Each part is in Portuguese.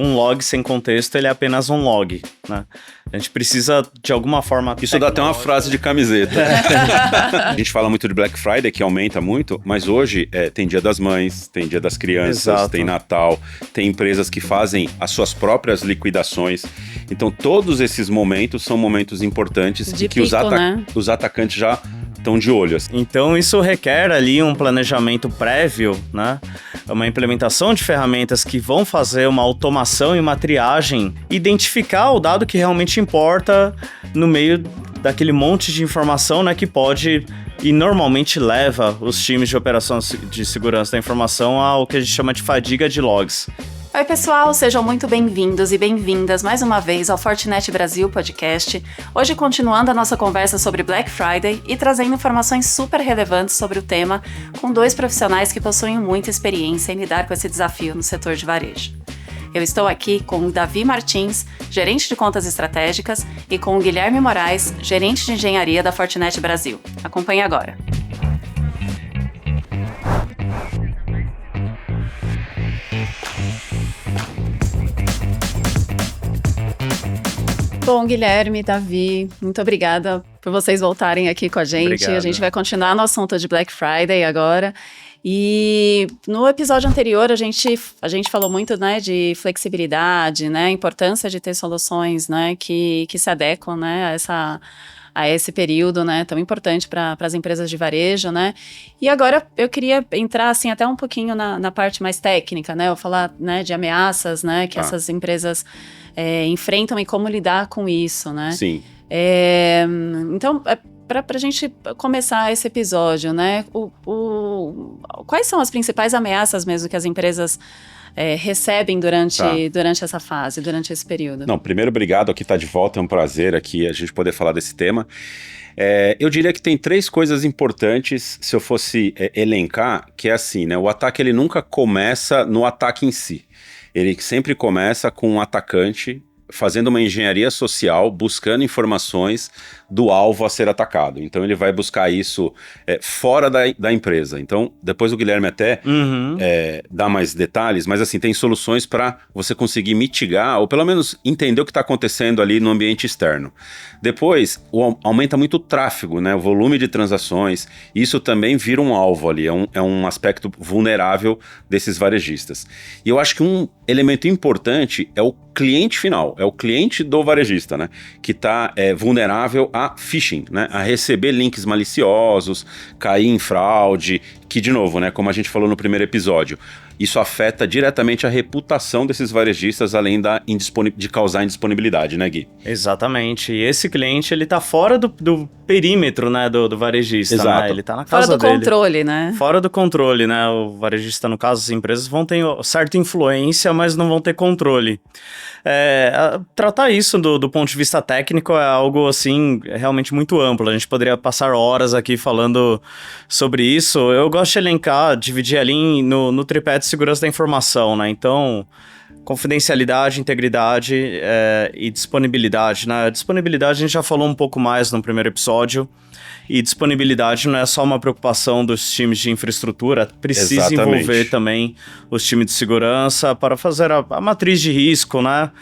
um log sem contexto, ele é apenas um log, né? A gente precisa, de alguma forma... Isso dá até uma frase de camiseta. A gente fala muito de Black Friday, que aumenta muito, mas hoje tem Dia das Mães, tem Dia das Crianças, Exato. Tem Natal, tem empresas que fazem as suas próprias liquidações. Então, todos esses momentos são momentos importantes De e que pico, né? os atacantes já estão de olho. Assim. Então, isso requer ali um planejamento prévio, né? Uma implementação de ferramentas que vão fazer uma automação e uma triagem, identificar o dado que realmente importa no meio daquele monte de informação, né, que pode e normalmente leva os times de operações de segurança da informação ao que a gente chama de fadiga de logs. Oi pessoal, sejam muito bem-vindos e bem-vindas mais uma vez ao Fortinet Brasil Podcast. Hoje continuando a nossa conversa sobre Black Friday e trazendo informações super relevantes sobre o tema com dois profissionais que possuem muita experiência em lidar com esse desafio no setor de varejo. Eu estou aqui com o Davi Martins, gerente de contas estratégicas, e com o Guilherme Moraes, gerente de engenharia da Fortinet Brasil. Acompanhe agora. Bom, Guilherme, Davi, muito obrigada por vocês voltarem aqui com a gente. Obrigado. A gente vai continuar no assunto de Black Friday agora. E no episódio anterior a gente falou muito, né, de flexibilidade, né, a importância de ter soluções, né, que se adequam, né, a esse período, né, tão importante para as empresas de varejo, né. E agora eu queria entrar assim até um pouquinho na parte mais técnica, né, eu falar, né, de ameaças, né, que essas empresas enfrentam e como lidar com isso, né. Sim. Então, para a gente começar esse episódio, né, quais são as principais ameaças mesmo que as empresas recebem durante essa fase, durante esse período? Não, primeiro, obrigado, aqui tá de volta, é um prazer aqui a gente poder falar desse tema. Eu diria que tem 3 coisas importantes, se eu fosse elencar, que é assim, né, o ataque ele nunca começa no ataque em si, ele sempre começa com um atacante fazendo uma engenharia social, buscando informações do alvo a ser atacado. Então ele vai buscar isso fora da empresa. Então depois o Guilherme até dá mais detalhes, mas assim, tem soluções para você conseguir mitigar, ou pelo menos entender o que está acontecendo ali no ambiente externo. Depois, aumenta muito o tráfego, né? O volume de transações, isso também vira um alvo ali, é um aspecto vulnerável desses varejistas. E eu acho que um elemento importante é o cliente final, é o cliente do varejista, né? Que está vulnerável a phishing, né? A receber links maliciosos, cair em fraude, que de novo, né? Como a gente falou no primeiro episódio, isso afeta diretamente a reputação desses varejistas, além de causar indisponibilidade, né, Gui? Exatamente. E esse cliente, ele tá fora do perímetro, né, do varejista. Exato. Né? Ele tá na casa dele. Fora do controle, né? Fora do controle, né? O varejista, no caso, as empresas vão ter certa influência, mas não vão ter controle. Tratar isso do ponto de vista técnico é algo, assim, realmente muito amplo. A gente poderia passar horas aqui falando sobre isso. Eu gosto de elencar, dividir ali no tripé de segurança da informação, né? Então, confidencialidade, integridade e disponibilidade, né? Disponibilidade a gente já falou um pouco mais no primeiro episódio. E disponibilidade não é só uma preocupação dos times de infraestrutura, precisa Exatamente. envolver também os times de segurança para fazer a matriz de risco, né?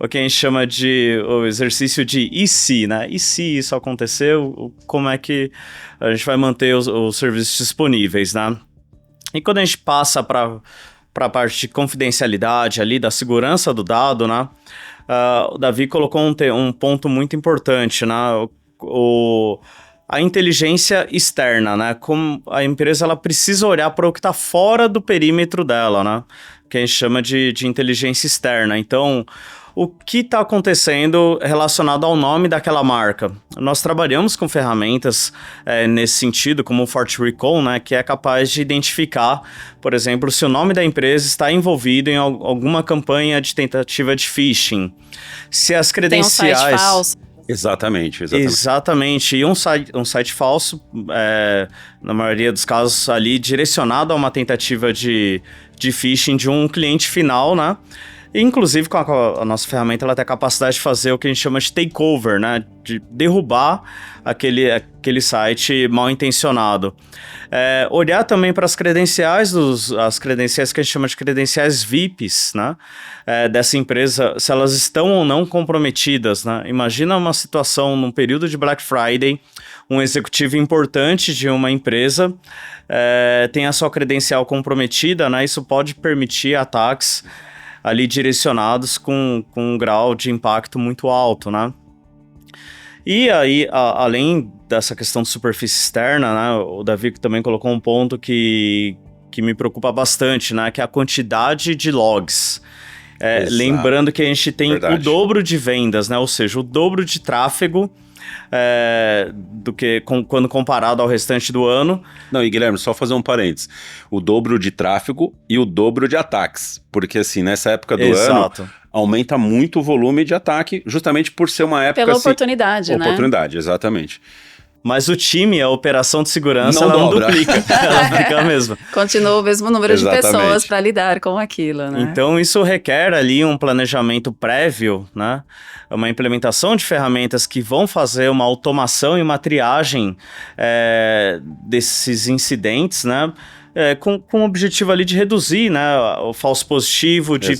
O que a gente chama de o exercício de e se, né? E se isso aconteceu, como é que a gente vai manter os serviços disponíveis, né? E quando a gente passa para a parte de confidencialidade ali, da segurança do dado, né? O Davi colocou um ponto muito importante, né? A inteligência externa, né? Como a empresa ela precisa olhar para o que está fora do perímetro dela, né? Que a gente chama de inteligência externa. Então, o que está acontecendo relacionado ao nome daquela marca? Nós trabalhamos com ferramentas nesse sentido, como o FortiRecall, né? Que é capaz de identificar, por exemplo, se o nome da empresa está envolvido em alguma campanha de tentativa de phishing. Se as credenciais... Tem um site falso. Exatamente. E um site falso, na maioria dos casos ali, direcionado a uma tentativa de phishing de um cliente final, né? Inclusive, com a nossa ferramenta, ela tem a capacidade de fazer o que a gente chama de takeover, né? De derrubar aquele site mal intencionado. Olhar também para as credenciais, as credenciais que a gente chama de credenciais VIPs, né? Dessa empresa, se elas estão ou não comprometidas, né? Imagina uma situação num período de Black Friday, um executivo importante de uma empresa tem a sua credencial comprometida, né? Isso pode permitir ataques ali direcionados com um grau de impacto muito alto, né? E aí, além dessa questão de superfície externa, né, o Davi também colocou um ponto que me preocupa bastante, né, que é a quantidade de logs. Lembrando que a gente tem o dobro de vendas, né, ou seja, o dobro de tráfego do que quando comparado ao restante do ano. Não, e Guilherme, só fazer um parênteses. O dobro de tráfego e o dobro de ataques. Porque assim, nessa época do ano, aumenta muito o volume de ataque, justamente por ser uma época... Pela assim, oportunidade, né? Oportunidade, exatamente. Mas o time, a operação de segurança, ela não duplica, ela fica a mesma. Continua o mesmo número de pessoas para lidar com aquilo, né? Então, isso requer ali um planejamento prévio, né? Uma implementação de ferramentas que vão fazer uma automação e uma triagem desses incidentes, né? Com o objetivo ali de reduzir, né, o falso positivo, de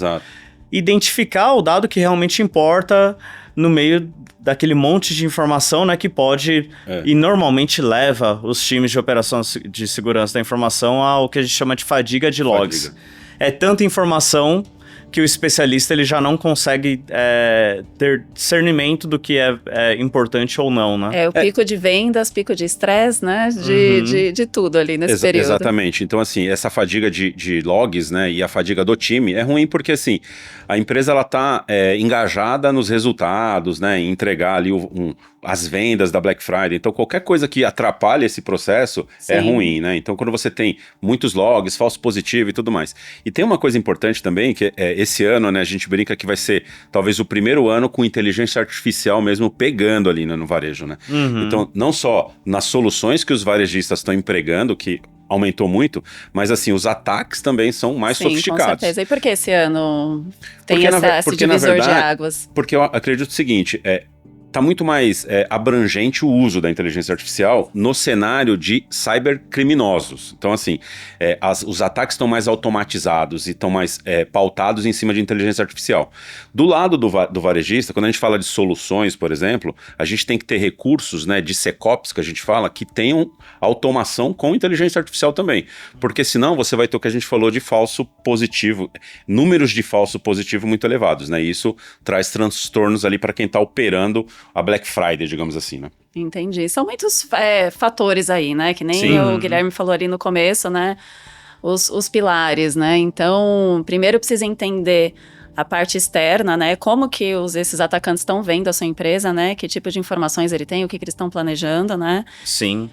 identificar o dado que realmente importa no meio daquele monte de informação, né, que pode e normalmente leva os times de operação de segurança da informação ao que a gente chama de fadiga de logs. É tanta informação que o especialista ele já não consegue ter discernimento do que é importante ou não, né? O pico de vendas, pico de estresse, né? De tudo ali nesse período. Exatamente. Então, assim, essa fadiga de logs, né, e a fadiga do time é ruim porque, assim, a empresa, ela tá engajada nos resultados, né, em entregar ali as vendas da Black Friday. Então, qualquer coisa que atrapalhe esse processo é ruim, né? Então, quando você tem muitos logs, falso positivo e tudo mais. E tem uma coisa importante também, que esse ano, né, a gente brinca que vai ser talvez o primeiro ano com inteligência artificial mesmo pegando ali, né, no varejo, né? Então, não só nas soluções que os varejistas estão empregando, que aumentou muito, mas assim, os ataques também são mais sofisticados. Com certeza. E por que esse ano tem esse divisor de águas? Porque eu acredito o seguinte, tá muito mais abrangente o uso da inteligência artificial no cenário de cybercriminosos. Então, assim, os ataques estão mais automatizados e estão mais pautados em cima de inteligência artificial. Do lado do varejista, quando a gente fala de soluções, por exemplo, a gente tem que ter recursos, né, de SecOps, que a gente fala, que tenham automação com inteligência artificial também. Porque senão você vai ter o que a gente falou de falso positivo, números de falso positivo muito elevados, né? E isso traz transtornos ali para quem está operando a Black Friday, digamos assim, né? Entendi. São muitos fatores aí, né? Que nem o Guilherme falou ali no começo, né? Os pilares, né? Então, primeiro precisa entender a parte externa, né? Como que esses atacantes estão vendo a sua empresa, né? Que tipo de informações ele tem, o que eles estão planejando, né? Sim.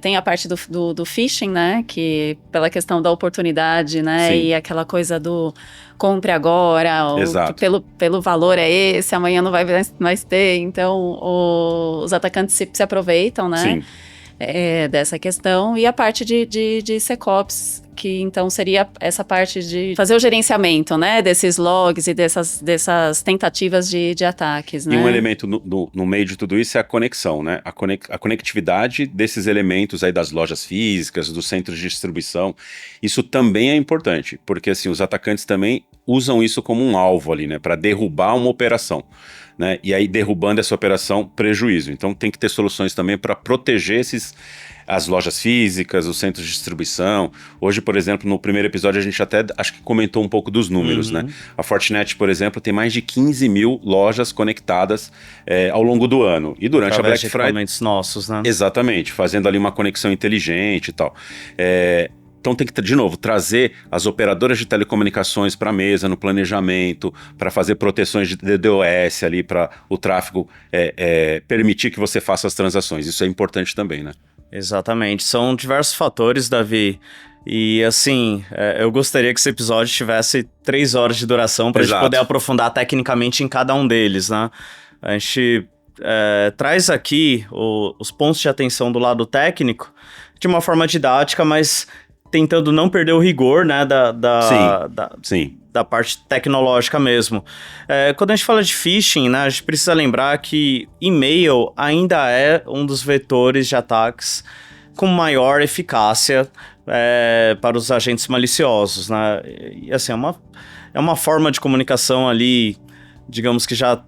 Tem a parte do phishing, né? Que pela questão da oportunidade, né? E aquela coisa do compre agora, pelo valor é esse, amanhã não vai mais ter. Então, os atacantes se aproveitam, né? Sim. Dessa questão. E a parte de SecOps, que então seria essa parte de fazer o gerenciamento, né, desses logs e dessas tentativas de ataques, né? E um elemento no meio de tudo isso é a conexão, né? A conectividade desses elementos aí das lojas físicas, dos centros de distribuição, isso também é importante, porque assim, os atacantes também usam isso como um alvo ali, né, para derrubar uma operação. Né? E aí, derrubando essa operação, prejuízo. Então, tem que ter soluções também para proteger as lojas físicas, os centros de distribuição. Hoje, por exemplo, no primeiro episódio, a gente até acho que comentou um pouco dos números, né? A Fortinet, por exemplo, tem mais de 15 mil lojas conectadas ao longo do ano. E durante a Black Friday... nossos, né? Exatamente, fazendo ali uma conexão inteligente e tal. Então tem que, de novo, trazer as operadoras de telecomunicações para a mesa no planejamento, para fazer proteções de DDoS ali, para o tráfego permitir que você faça as transações. Isso é importante também, né? Exatamente. São diversos fatores, Davi. E assim, eu gostaria que esse episódio tivesse 3 horas de duração para a gente poder aprofundar tecnicamente em cada um deles, né? A gente traz aqui os pontos de atenção do lado técnico de uma forma didática, mas tentando não perder o rigor, né, da da parte tecnológica mesmo. Quando a gente fala de phishing, né, a gente precisa lembrar que e-mail ainda é um dos vetores de ataques com maior eficácia para os agentes maliciosos, né? E assim, é uma forma de comunicação ali, digamos que já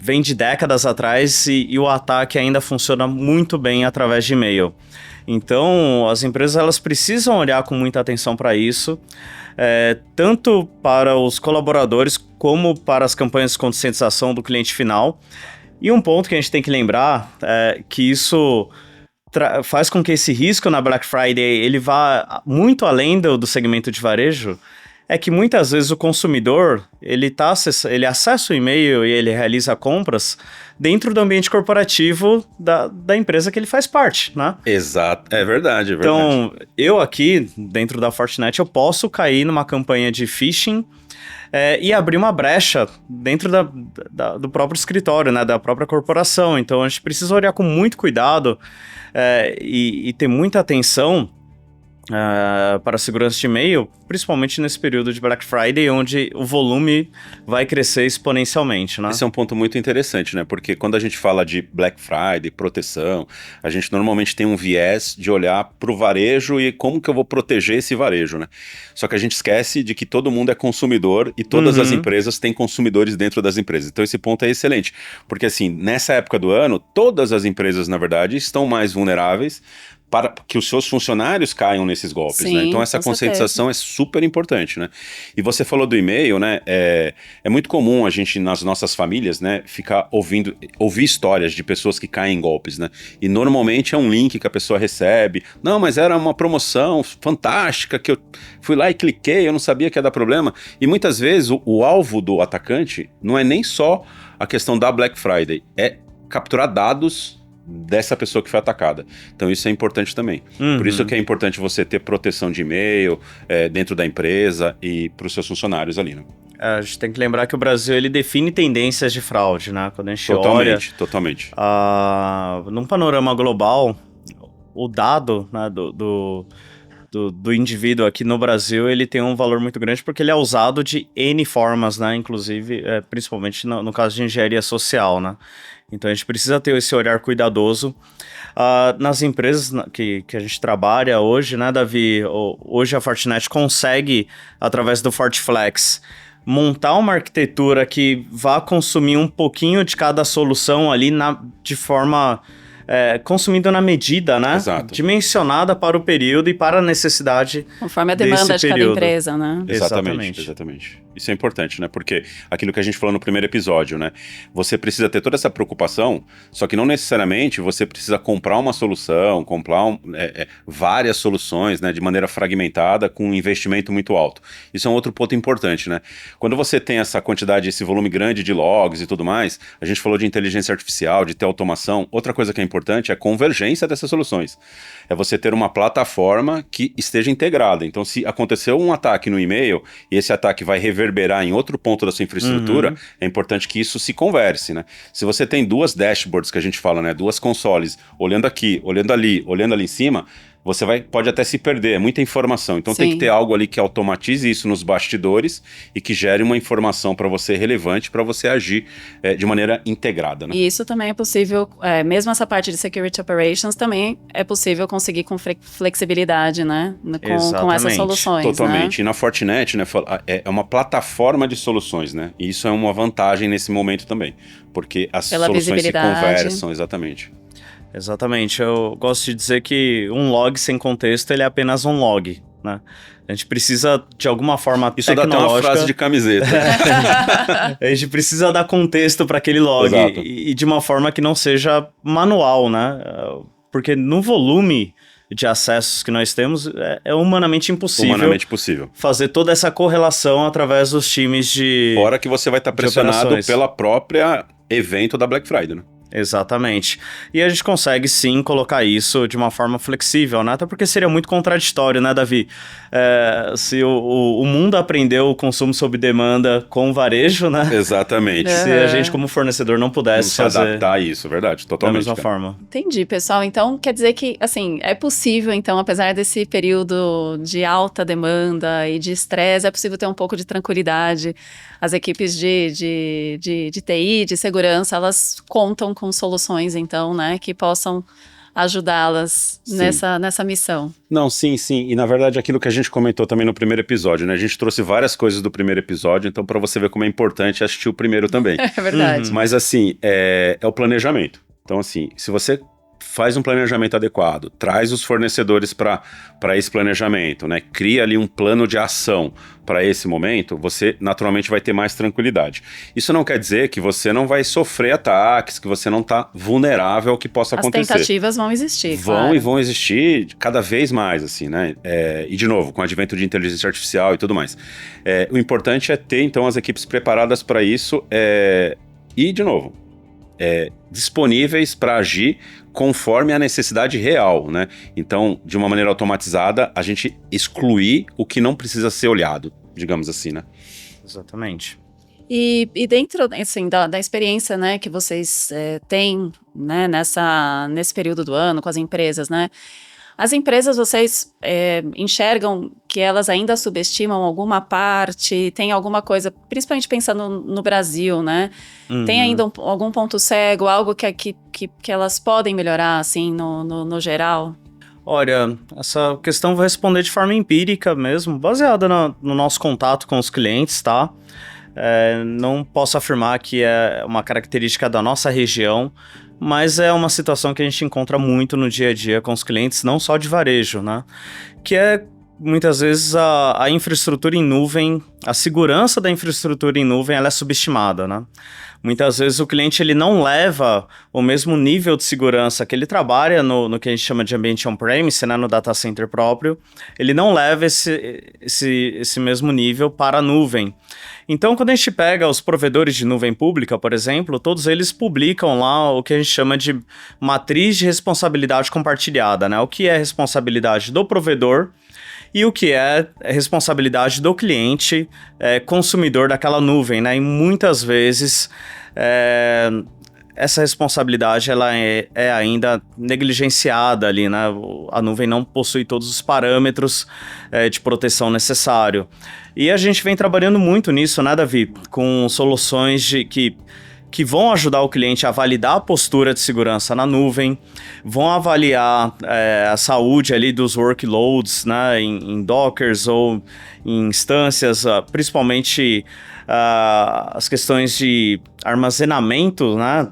vem de décadas atrás e o ataque ainda funciona muito bem através de e-mail. Então, as empresas elas precisam olhar com muita atenção para isso, tanto para os colaboradores como para as campanhas de conscientização do cliente final. E um ponto que a gente tem que lembrar é que isso faz com que esse risco na Black Friday ele vá muito além do segmento de varejo, é que muitas vezes o consumidor ele acessa o e-mail e ele realiza compras dentro do ambiente corporativo da empresa que ele faz parte, né? Exato, é verdade. Então, eu aqui, dentro da Fortinet, eu posso cair numa campanha de phishing e abrir uma brecha dentro do próprio escritório, né, da própria corporação. Então, a gente precisa olhar com muito cuidado e ter muita atenção para a segurança de e-mail, principalmente nesse período de Black Friday, onde o volume vai crescer exponencialmente, né? Esse é um ponto muito interessante, né? Porque quando a gente fala de Black Friday, proteção, a gente normalmente tem um viés de olhar para o varejo e como que eu vou proteger esse varejo, né? Só que a gente esquece de que todo mundo é consumidor e todas as empresas têm consumidores dentro das empresas. Então esse ponto é excelente, porque assim, nessa época do ano, todas as empresas, na verdade, estão mais vulneráveis para que os seus funcionários caiam nesses golpes, Sim, né? Então essa conscientização é super importante, né? E você falou do e-mail, né? É muito comum a gente, nas nossas famílias, né, ouvir histórias de pessoas que caem em golpes, né? E normalmente é um link que a pessoa recebe. Não, mas era uma promoção fantástica que eu fui lá e cliquei, eu não sabia que ia dar problema. E muitas vezes o alvo do atacante não é nem só a questão da Black Friday, é capturar dados dessa pessoa que foi atacada. Então isso é importante também. Por isso que é importante você ter proteção de e-mail dentro da empresa e para os seus funcionários ali, né? A gente tem que lembrar que o Brasil ele define tendências de fraude, né? Quando a gente Totalmente. Num panorama global, o dado, né, do indivíduo aqui no Brasil, ele tem um valor muito grande porque ele é usado de N formas, né? Inclusive, principalmente no caso de engenharia social, né? Então a gente precisa ter esse olhar cuidadoso. Nas empresas que a gente trabalha hoje, né, Davi? Hoje a Fortinet consegue, através do FortiFlex, montar uma arquitetura que vá consumir um pouquinho de cada solução ali de forma consumindo na medida, né? Exato. Dimensionada para o período e para a necessidade conforme a demanda de cada empresa, né? Exatamente. Isso é importante, né? Porque aquilo que a gente falou no primeiro episódio, né? Você precisa ter toda essa preocupação, só que não necessariamente você precisa comprar uma solução, comprar várias soluções, né? De maneira fragmentada, com um investimento muito alto. Isso é um outro ponto importante, né? Quando você tem essa quantidade, esse volume grande de logs e tudo mais, a gente falou de inteligência artificial, de ter automação. Outra coisa que é importante é a convergência dessas soluções. É você ter uma plataforma que esteja integrada. Então, se aconteceu um ataque no e-mail e esse ataque vai reverberar em outro ponto da sua infraestrutura, é importante que isso se converse, né? Se você tem duas dashboards que a gente fala, né? Duas consoles, olhando aqui, olhando ali em cima, você pode até se perder, é muita informação. Então tem que ter algo ali que automatize isso nos bastidores e que gere uma informação para você relevante para você agir de maneira integrada, né? E isso também é possível, mesmo essa parte de Security Operations, também é possível conseguir com flexibilidade, né? Com essas soluções. Totalmente. Né? E na Fortinet, né, é uma plataforma de soluções, né? E isso é uma vantagem nesse momento também, porque as soluções se conversam, exatamente. Exatamente, eu gosto de dizer que um log sem contexto ele é apenas um log, né? A gente precisa, de alguma forma isso tecnológica... Isso dá até uma frase de camiseta. A gente precisa dar contexto para aquele log e de uma forma que não seja manual, né? Porque no volume de acessos que nós temos, é humanamente impossível fazer toda essa correlação através dos times de... Fora que você vai estar pressionado pela própria evento da Black Friday, né? Exatamente. E a gente consegue sim colocar isso de uma forma flexível, né? Até porque seria muito contraditório, né, Davi? Se o mundo aprendeu o consumo sob demanda com o varejo, né? Exatamente. Se a gente, como fornecedor, não pudesse se adaptar a isso, verdade, totalmente. Da mesma forma. Entendi, pessoal. Então, quer dizer que, assim, é possível, então, apesar desse período de alta demanda e de estresse, é possível ter um pouco de tranquilidade. As equipes de TI, de segurança, elas contam com soluções, então, né, que possam ajudá-las nessa missão. Não, sim. E na verdade aquilo que a gente comentou também no primeiro episódio, né? A gente trouxe várias coisas do primeiro episódio, então para você ver como é importante assistir o primeiro também. É verdade. Mas assim, é o planejamento. Então assim, se você faz um planejamento adequado, traz os fornecedores para esse planejamento, né? Cria ali um plano de ação para esse momento, você naturalmente vai ter mais tranquilidade. Isso não quer dizer que você não vai sofrer ataques, que você não está vulnerável ao que possa acontecer. As tentativas vão existir, Vão existir cada vez mais, assim, né? E de novo, com o advento de inteligência artificial e tudo mais. O importante é ter, então, as equipes preparadas para isso e, de novo, disponíveis para agir conforme a necessidade real, né? Então, de uma maneira automatizada, a gente excluir o que não precisa ser olhado, digamos assim, né? Exatamente. E dentro, assim, da experiência, né, que vocês têm, né, nesse período do ano com as empresas, né? As empresas, vocês enxergam que elas ainda subestimam alguma parte? Tem alguma coisa, principalmente pensando no Brasil, né? Uhum. Tem ainda algum ponto cego, algo que elas podem melhorar, assim, no geral? Olha, essa questão eu vou responder de forma empírica mesmo, baseada no nosso contato com os clientes, tá? Não posso afirmar que é uma característica da nossa região, mas é uma situação que a gente encontra muito no dia a dia com os clientes, não só de varejo, né? Que é, muitas vezes, a infraestrutura em nuvem, a segurança da infraestrutura em nuvem, ela é subestimada, né? Muitas vezes o cliente ele não leva o mesmo nível de segurança que ele trabalha no que a gente chama de ambiente on-premise, né, no data center próprio, ele não leva esse mesmo nível para a nuvem. Então, quando a gente pega os provedores de nuvem pública, por exemplo, todos eles publicam lá o que a gente chama de matriz de responsabilidade compartilhada, né? O que é responsabilidade do provedor e o que é responsabilidade do cliente consumidor daquela nuvem, né? E muitas vezes essa responsabilidade ela é ainda negligenciada ali, né? A nuvem não possui todos os parâmetros de proteção necessário. E a gente vem trabalhando muito nisso, né, Davi? Com soluções que vão ajudar o cliente a validar a postura de segurança na nuvem, vão avaliar a saúde ali dos workloads, né, em Dockers ou em instâncias, principalmente as questões de armazenamento, né?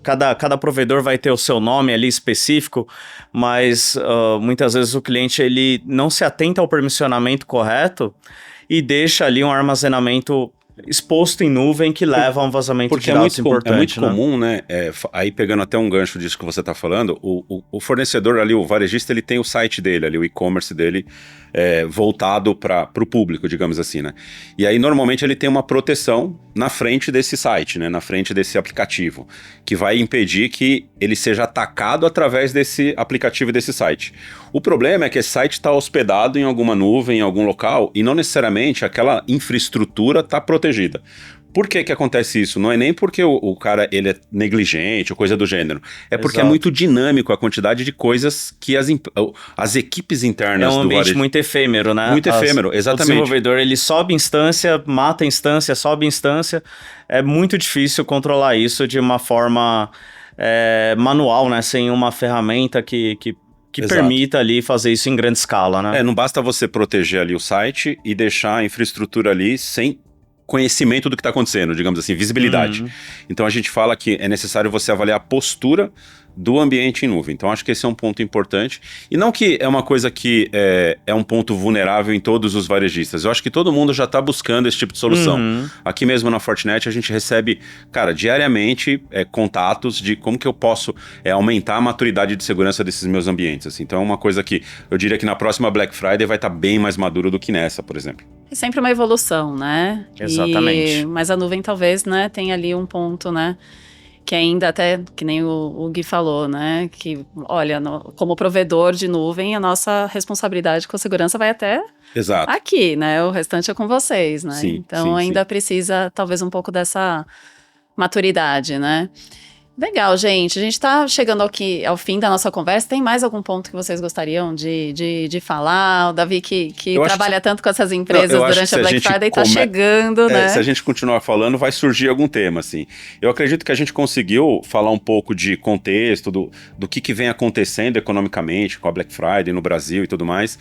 Cada provedor vai ter o seu nome ali específico, mas muitas vezes o cliente ele não se atenta ao permissionamento correto e deixa ali um armazenamento exposto em nuvem que leva a um vazamento de dados importante. É muito comum, né? Aí pegando até um gancho disso que você está falando, o fornecedor ali, o varejista, ele tem o site dele ali, o e-commerce dele voltado para o público, digamos assim, né? E aí normalmente ele tem uma proteção na frente desse site, né? Na frente desse aplicativo, que vai impedir que ele seja atacado através desse aplicativo e desse site. O problema é que esse site está hospedado em alguma nuvem, em algum local, e não necessariamente aquela infraestrutura está protegida. Por que acontece isso? Não é nem porque o cara ele é negligente ou coisa do gênero. É porque Exato. É muito dinâmico a quantidade de coisas que as equipes internas do varejo... É um ambiente muito efêmero, né? Muito efêmero, exatamente. O desenvolvedor, ele sobe instância, mata instância, sobe instância. É muito difícil controlar isso de uma forma manual, né? Sem uma ferramenta que permita ali fazer isso em grande escala, né? Não basta você proteger ali o site e deixar a infraestrutura ali sem conhecimento do que está acontecendo, digamos assim, visibilidade. Então a gente fala que é necessário você avaliar a postura do ambiente em nuvem. Então acho que esse é um ponto importante. E não que é uma coisa que é um ponto vulnerável em todos os varejistas. Eu acho que todo mundo já está buscando esse tipo de solução. Aqui mesmo na Fortinet a gente recebe, cara, diariamente contatos de como que eu posso aumentar a maturidade de segurança desses meus ambientes. Assim. Então é uma coisa que eu diria que na próxima Black Friday vai estar bem mais maduro do que nessa, por exemplo. É sempre uma evolução, né? Exatamente. Mas a nuvem talvez, né, tenha ali um ponto, né? que ainda até, que nem o Gui falou, né? Que, olha, como provedor de nuvem, a nossa responsabilidade com a segurança vai até Exato. aqui, né? O restante é com vocês, né? Sim, então sim, ainda sim. precisa, talvez, um pouco dessa maturidade, né? Legal, gente. A gente tá chegando ao fim da nossa conversa. Tem mais algum ponto que vocês gostariam de falar? O Davi, que trabalha tanto com essas empresas durante a Black Friday, tá chegando, né? Se a gente continuar falando, vai surgir algum tema, assim. Eu acredito que a gente conseguiu falar um pouco de contexto, do que vem acontecendo economicamente com a Black Friday no Brasil e tudo mais.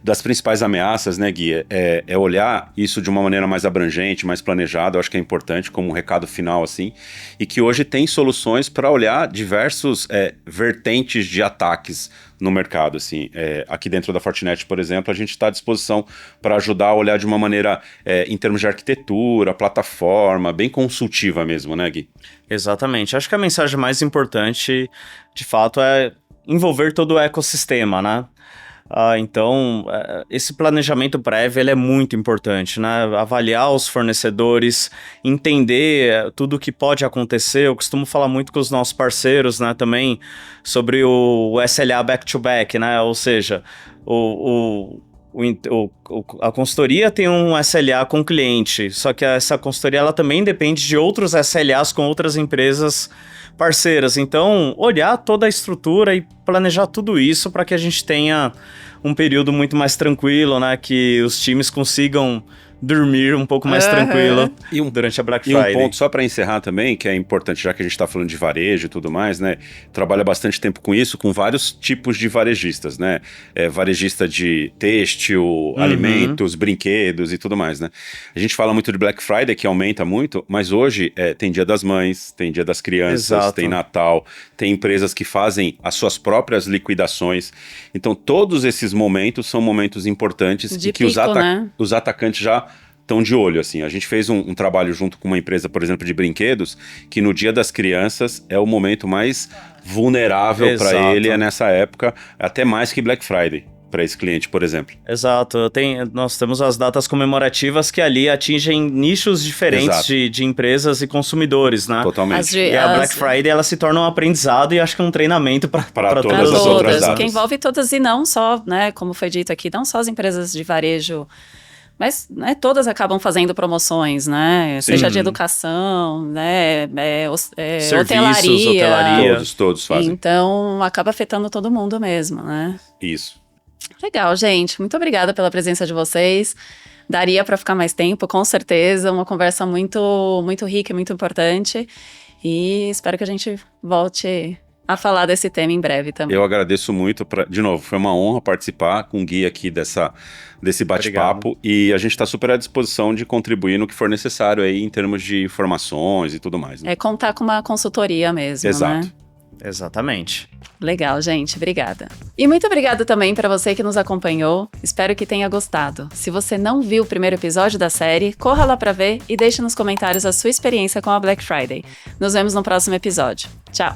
Das principais ameaças, né, Gui? É olhar isso de uma maneira mais abrangente, mais planejada. Eu acho que é importante como um recado final, assim. E que hoje tem soluções para olhar diversos vertentes de ataques no mercado, assim. Aqui dentro da Fortinet, por exemplo, a gente está à disposição para ajudar a olhar de uma maneira, em termos de arquitetura, plataforma, bem consultiva mesmo, né, Gui? Exatamente. Acho que a mensagem mais importante, de fato, é envolver todo o ecossistema, né? Então, esse planejamento prévio ele é muito importante, né? Avaliar os fornecedores, entender tudo o que pode acontecer. Eu costumo falar muito com os nossos parceiros, né, também, sobre o SLA back-to-back, né? Ou seja, a consultoria tem um SLA com o cliente, só que essa consultoria ela também depende de outros SLAs com outras empresas parceiras. Então, olhar toda a estrutura e planejar tudo isso para que a gente tenha um período muito mais tranquilo, né? Que os times consigam dormir um pouco mais tranquilo durante a Black Friday. E um ponto só para encerrar também, que é importante, já que a gente está falando de varejo e tudo mais, né? Trabalha bastante tempo com isso, com vários tipos de varejistas, né? Varejista de têxtil, alimentos, brinquedos e tudo mais, né? A gente fala muito de Black Friday, que aumenta muito, mas hoje tem Dia das Mães, tem Dia das Crianças, Exato. Tem Natal, tem empresas que fazem as suas próprias liquidações. Então, todos esses momentos são momentos importantes de e que pico, os atacantes já estão de olho, assim. A gente fez um trabalho junto com uma empresa, por exemplo, de brinquedos, que no Dia das Crianças é o momento mais vulnerável para ele, nessa época, até mais que Black Friday, para esse cliente, por exemplo. Exato. Nós temos as datas comemorativas que ali atingem nichos diferentes de empresas e consumidores, né? Totalmente. E a Black Friday, ela se torna um aprendizado e acho que um treinamento para todas as outras datas. Que envolve todas e não só, né, como foi dito aqui, não só as empresas de varejo, mas, né, todas acabam fazendo promoções, né? Sim. Seja de educação, né? Serviços, hotelaria. Todos fazem. Então, acaba afetando todo mundo mesmo, né? Isso. Legal, gente. Muito obrigada pela presença de vocês. Daria para ficar mais tempo, com certeza. Uma conversa muito, muito rica e muito importante. E espero que a gente volte a falar desse tema em breve também. Eu agradeço muito. De novo, foi uma honra participar com o Gui aqui desse bate-papo. E a gente está super à disposição de contribuir no que for necessário aí em termos de informações e tudo mais. Né? Contar com uma consultoria mesmo, Exato. Né? Exatamente. Legal, gente. Obrigada. E muito obrigada também para você que nos acompanhou. Espero que tenha gostado. Se você não viu o primeiro episódio da série, corra lá para ver e deixe nos comentários a sua experiência com a Black Friday. Nos vemos no próximo episódio. Tchau!